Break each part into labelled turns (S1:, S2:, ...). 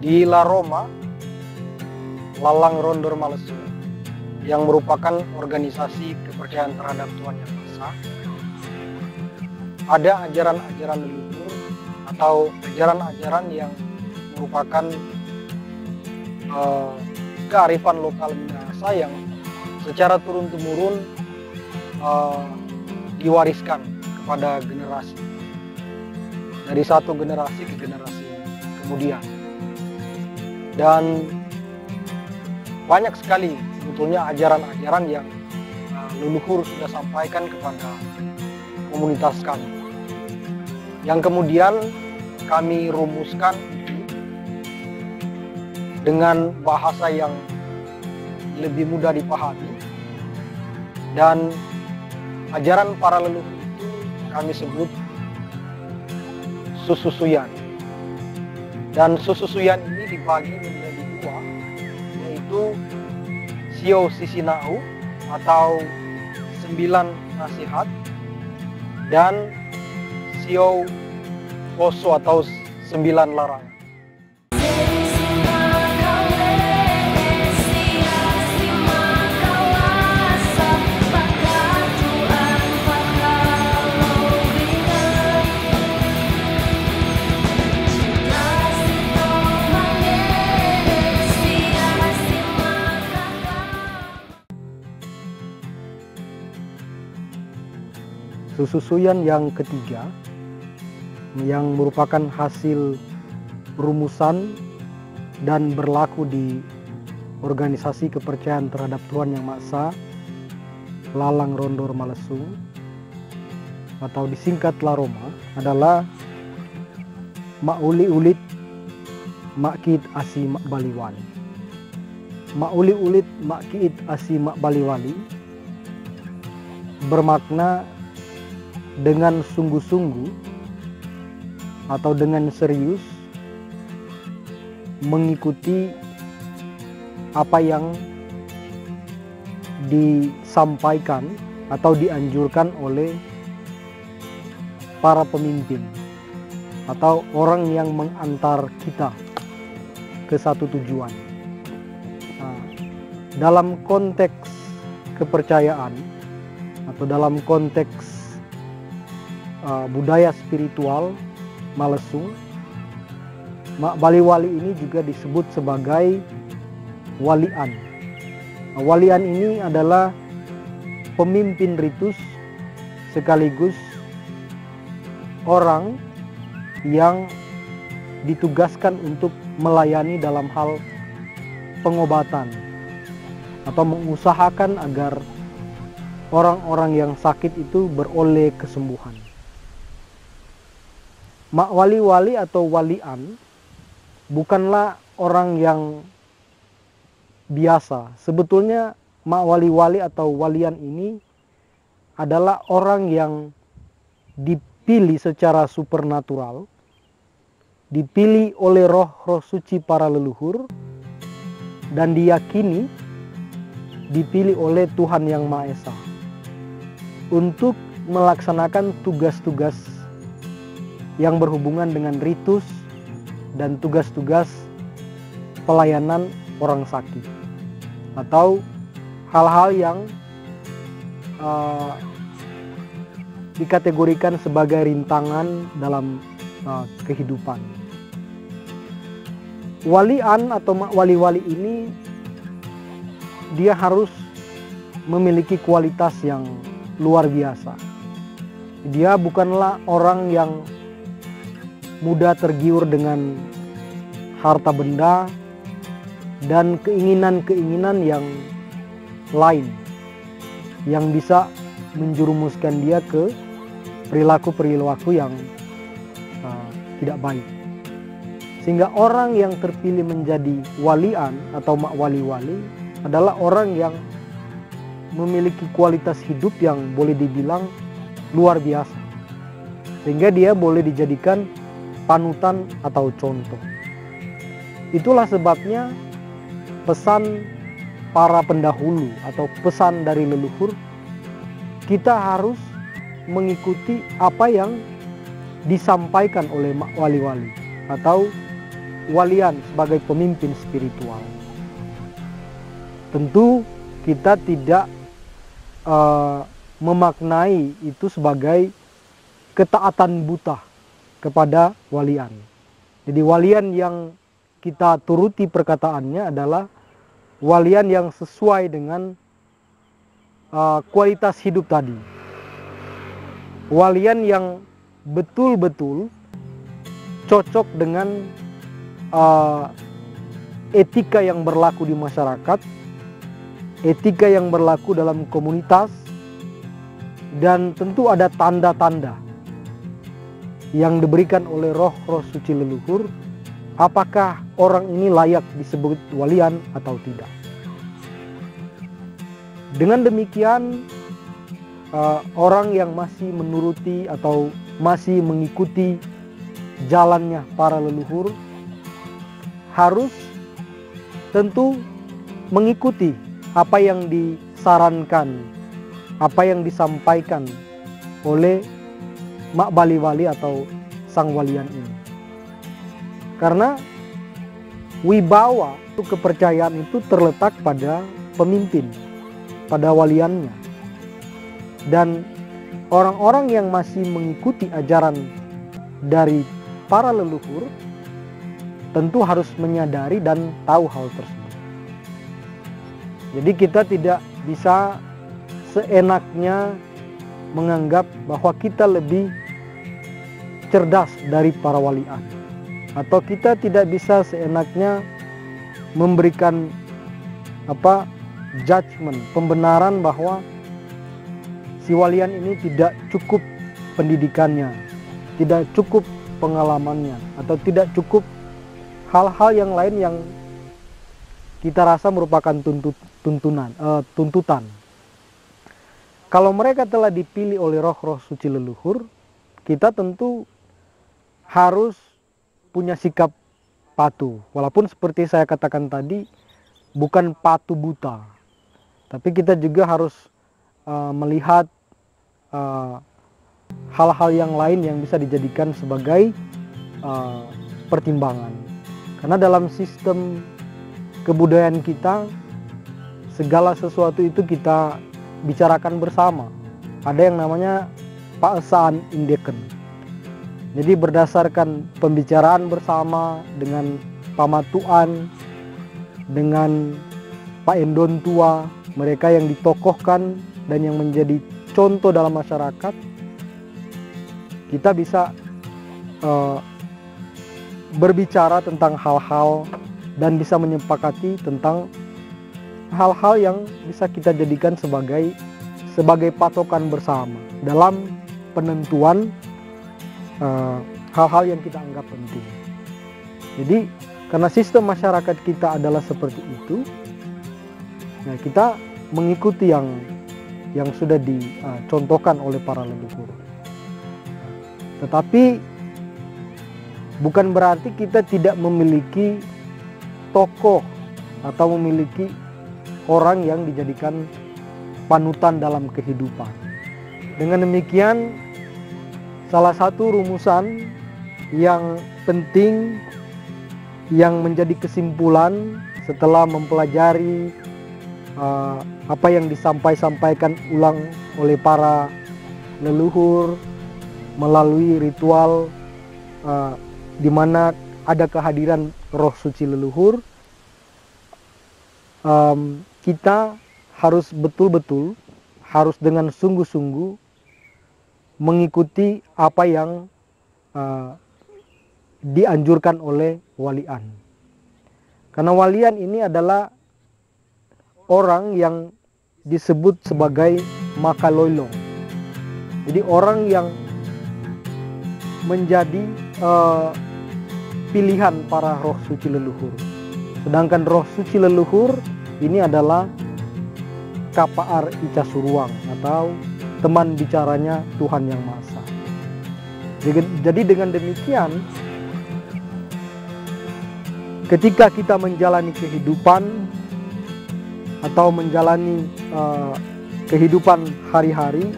S1: di La Roma, Lalang Rondor Malesung, yang merupakan organisasi kepercayaan terhadap Tuhan Yang Maha Esa, ada ajaran-ajaran leluhur atau ajaran-ajaran yang merupakan kearifan lokal Minahasa yang secara turun-temurun diwariskan kepada generasi, dari satu generasi ke generasi kemudian. Dan banyak sekali sebetulnya ajaran-ajaran yang leluhur sudah sampaikan kepada komunitas kami, yang kemudian kami rumuskan dengan bahasa yang lebih mudah dipahami. Dan ajaran para leluhur itu kami sebut sususuyan. Dan sususuyan ini dibagi menjadi dua, yaitu Sio Sisinau atau 9 nasihat, dan Sio Poso atau 9 larangan. Sususuyan yang ketiga, yang merupakan hasil rumusan dan berlaku di organisasi kepercayaan terhadap Tuhan Yang Maha Esa, Lalang Rondor Malesung, atau disingkat La Roma, adalah Ma'uli Ulit Ma'kiit Asi Mak Baliwali. Ma'uli Ulit Ma'kiit Asi Mak Baliwali bermakna dengan sungguh-sungguh atau dengan serius mengikuti apa yang disampaikan atau dianjurkan oleh para pemimpin atau orang yang mengantar kita ke satu tujuan. Nah, dalam konteks kepercayaan atau dalam konteks budaya spiritual Malesung, Mak Baliwali ini juga disebut sebagai walian. Nah, walian ini adalah pemimpin ritus sekaligus orang yang ditugaskan untuk melayani dalam hal pengobatan atau mengusahakan agar orang-orang yang sakit itu beroleh kesembuhan. Mak wali-wali atau walian bukanlah orang yang biasa. Sebetulnya mak wali-wali atau walian ini adalah orang yang dipilih secara supernatural, dipilih oleh roh-roh suci para leluhur, dan diyakini dipilih oleh Tuhan Yang Maha Esa untuk melaksanakan tugas-tugas yang berhubungan dengan ritus dan tugas-tugas pelayanan orang sakit atau hal-hal yang dikategorikan sebagai rintangan dalam kehidupan. Walian atau wali-wali ini dia harus memiliki kualitas yang luar biasa. Dia bukanlah orang yang mudah tergiur dengan harta benda dan keinginan-keinginan yang lain yang bisa menjerumuskan dia ke perilaku-perilaku yang tidak baik. Sehingga orang yang terpilih menjadi walian atau mak wali-wali adalah orang yang memiliki kualitas hidup yang boleh dibilang luar biasa, sehingga dia boleh dijadikan panutan atau contoh. Itulah sebabnya pesan para pendahulu atau pesan dari leluhur, kita harus mengikuti apa yang disampaikan oleh mak wali-wali atau walian sebagai pemimpin spiritual. Tentu kita tidak memaknai itu sebagai ketaatan buta kepada walian. Jadi walian yang kita turuti perkataannya adalah walian yang sesuai dengan kualitas hidup tadi. Walian yang betul-betul cocok dengan etika yang berlaku di masyarakat, etika yang berlaku dalam komunitas, dan tentu ada tanda-tanda yang diberikan oleh roh-roh suci leluhur, apakah orang ini layak disebut walian atau tidak. Dengan demikian, orang yang masih menuruti atau masih mengikuti jalannya para leluhur harus tentu mengikuti apa yang disarankan, apa yang disampaikan oleh Mak Bali-Wali atau sang walian ini. Karena wibawa itu, kepercayaan itu terletak pada pemimpin, pada waliannya. Dan orang-orang yang masih mengikuti ajaran dari para leluhur tentu harus menyadari dan tahu hal tersebut. Jadi kita tidak bisa seenaknya menganggap bahwa kita lebih cerdas dari para walian, atau kita tidak bisa seenaknya memberikan judgement, pembenaran bahwa si walian ini tidak cukup pendidikannya, tidak cukup pengalamannya, atau tidak cukup hal-hal yang lain yang kita rasa merupakan tuntutan. Kalau mereka telah dipilih oleh roh-roh suci leluhur, kita tentu harus punya sikap patuh. Walaupun seperti saya katakan tadi, bukan patuh buta, tapi kita juga harus melihat hal-hal yang lain yang bisa dijadikan sebagai pertimbangan. Karena dalam sistem kebudayaan kita, segala sesuatu itu kita bicarakan bersama. Ada yang namanya paesaan indeken. Jadi berdasarkan pembicaraan bersama dengan pamatuan, dengan Pak Endon tua, mereka yang ditokohkan dan yang menjadi contoh dalam masyarakat, kita bisa berbicara tentang hal-hal dan bisa menyepakati tentang hal-hal yang bisa kita jadikan sebagai patokan bersama dalam penentuan hal-hal yang kita anggap penting. Jadi karena sistem masyarakat kita adalah seperti itu, nah kita mengikuti yang sudah dicontohkan oleh para leluhur. Tetapi bukan berarti kita tidak memiliki tokoh atau memiliki orang yang dijadikan panutan dalam kehidupan. Dengan demikian, salah satu rumusan yang penting yang menjadi kesimpulan setelah mempelajari apa yang disampaikan ulang oleh para leluhur melalui ritual di mana ada kehadiran roh suci leluhur, kita harus betul-betul, harus dengan sungguh-sungguh mengikuti apa yang dianjurkan oleh walian. Karena walian ini adalah orang yang disebut sebagai makaloilong. Jadi orang yang menjadi pilihan para roh suci leluhur. Sedangkan roh suci leluhur ini adalah Kapaar Ica Suruang atau teman bicaranya Tuhan Yang Maha Esa. Jadi dengan demikian, ketika kita menjalani kehidupan atau menjalani kehidupan hari-hari,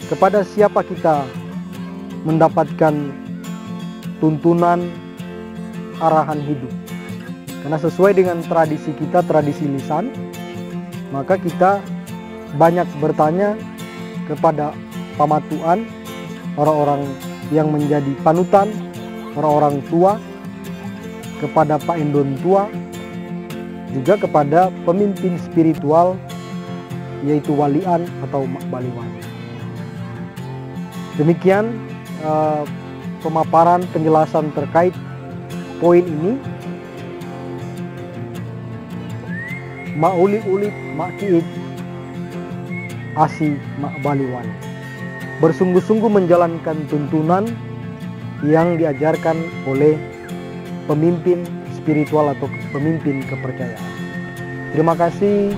S1: kepada siapa kita mendapatkan tuntunan, arahan hidup. Karena sesuai dengan tradisi kita, tradisi lisan, maka kita banyak bertanya kepada pamatuan, orang-orang yang menjadi panutan, orang-orang tua, kepada Pak Endon tua, juga kepada pemimpin spiritual, yaitu walian atau mak baliwan. Demikian pemaparan penjelasan terkait poin ini. Mak uli-uli, mak kiit, asi mak baliwan. Bersungguh-sungguh menjalankan tuntunan yang diajarkan oleh pemimpin spiritual atau pemimpin kepercayaan. Terima kasih.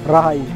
S1: Rahayu.